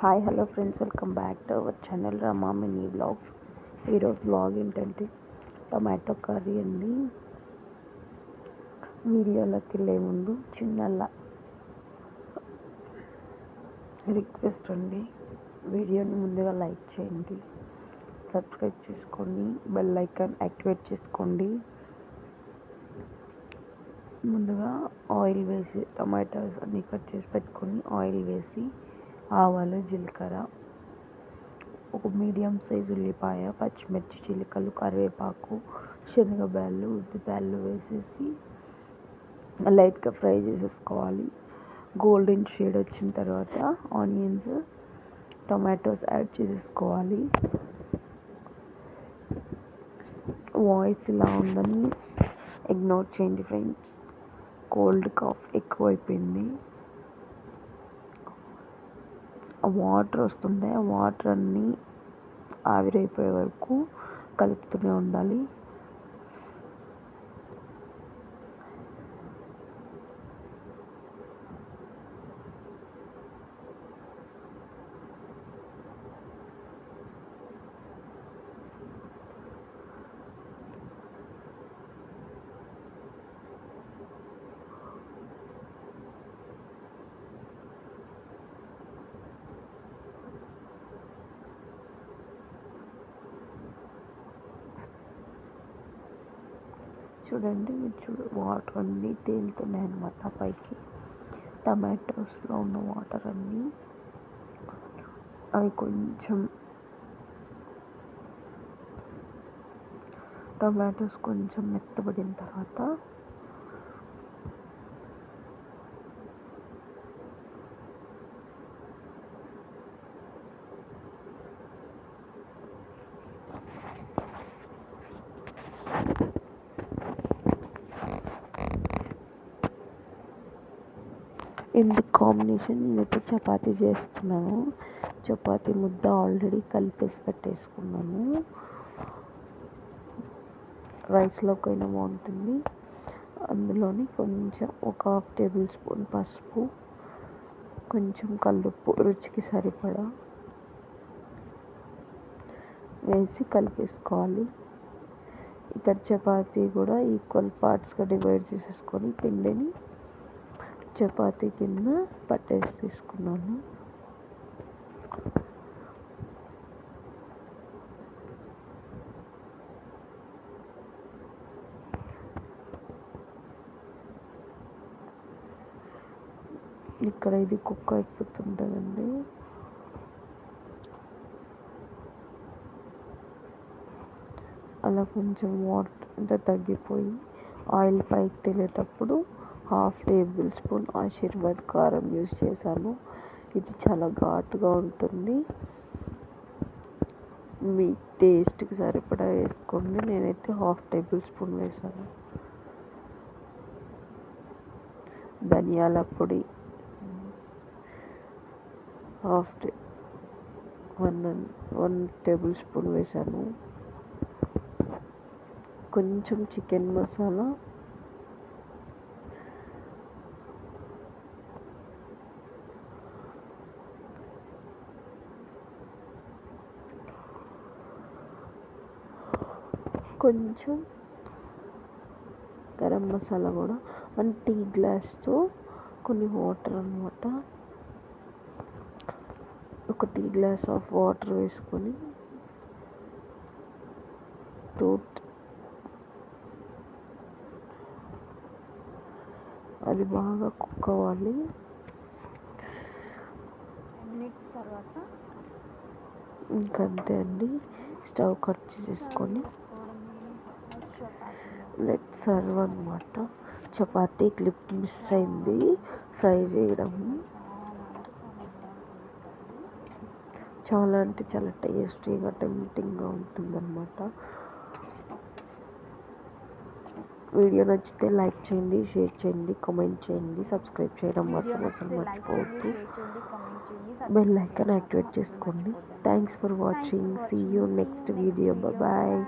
Hi hello friends, welcome back to our channel Rama mini vlogs. ఈరోజు vlog ఏంటంటే tomato curry అండి. వీడియోలోకి వెళ్ళే ముందు చిన్న రిక్వెస్ట్ అండి, వీడియోని ముందుగా లైక్ చేయండి, సబ్స్క్రైబ్ చేసుకోండి, బెల్ ఐకాన్ యాక్టివేట్ చేసుకోండి. ముందుగా ఆయిల్ వేసి టొమాటోస్ అన్నీ కట్ చేసి పెట్టుకొని ఆయిల్ వేసి ఆవాలు, జీలకర్ర, ఒక మీడియం సైజు ఉల్లిపాయ, పచ్చిమిర్చి చిలుకలు, కరివేపాకు, శనగబ్యాళ్ళు, ఉద్దిబ్యాళ్ళు వేసేసి లైట్గా ఫ్రై చేసేసుకోవాలి. గోల్డెన్ షేడ్ వచ్చిన తర్వాత ఆనియన్స్, టొమాటోస్ యాడ్ చేసేసుకోవాలి. వాయిస్ ఇలా ఉందని ఇగ్నోర్ చేయండి ఫ్రెండ్స్, కోల్డ్ కాఫ్ ఎక్కువైపోయింది. ఆ వాటర్ వస్తుంటే ఆ వాటర్ అన్నీ ఆవిరైపోయే వరకు కలుపుతూనే ఉండాలి. చూడండి, మీరు వాటర్ అన్నీ తేలుతున్నాయి అన్నమాట పైకి. టమాటోస్లో ఉన్న వాటర్ అన్నీ అవి టమాటోస్ కొంచెం మెత్తబడిన తర్వాత ఇందుకు కాంబినేషన్ నేనైతే చపాతీ చేస్తున్నాను. చపాతీ ముద్ద ఆల్రెడీ కలిపేసి పెట్టేసుకున్నాను. రైస్లోకైనా బాగుంటుంది. అందులోని కొంచెం ఒక 1/2 టేబుల్ స్పూన్ పసుపు, కొంచెం కల్లుప్పు రుచికి సరిపడా వేసి కలిపేసుకోవాలి. ఇక్కడ చపాతీ కూడా ఈక్వల్ పార్ట్స్గా డివైడ్ చేసేసుకొని పిండిని చపాతీ కింద పట్టేసి తీసుకున్నాను. ఇక్కడ ఇది కుక్ అయిపోతుంటుందండి. అలా కొంచెం వాటర్ అంతా తగ్గిపోయి ఆయిల్ పైకి తేలేటప్పుడు 1/2 టేబుల్ స్పూన్ ఆశీర్వాద్ కారం యూజ్ చేశాను. ఇది చాలా ఘాటుగా ఉంటుంది. మీ టేస్ట్కి సరిపడా వేసుకోండి. నేనైతే 1/2 టేబుల్ స్పూన్ వేసాను. ధనియాల పొడి 1 టేబుల్ స్పూన్ వేసాను. కొంచెం చికెన్ మసాలా, కొంచెం గరం మసాలా కూడా 1 టీ గ్లాస్తో కొన్ని వాటర్ అన్నమాట. 1 టీ గ్లాస్ ఆఫ్ వాటర్ వేసుకొని అది బాగా కుక్ అవ్వాలి. మినిట్స్ తర్వాత ఇంకంతే అండి. స్టవ్ కట్ చేసేసుకొని లెట్ సర్వ్ అన్నమాట. చపాతీ క్లిప్ మిస్ అయింది ఫ్రై చేయడం. చాలా అంటే చాలా టేస్టీగా టెంప్టింగ్గా ఉంటుందన్నమాట. వీడియో నచ్చితే లైక్ చేయండి, షేర్ చేయండి, కామెంట్ చేయండి, సబ్స్క్రైబ్ చేయడం మాత్రం అసలు మర్చిపోవద్దు. బెల్ ఐకాన్ యాక్టివేట్ చేసుకోండి. Thanks for watching. See you next video. Bye.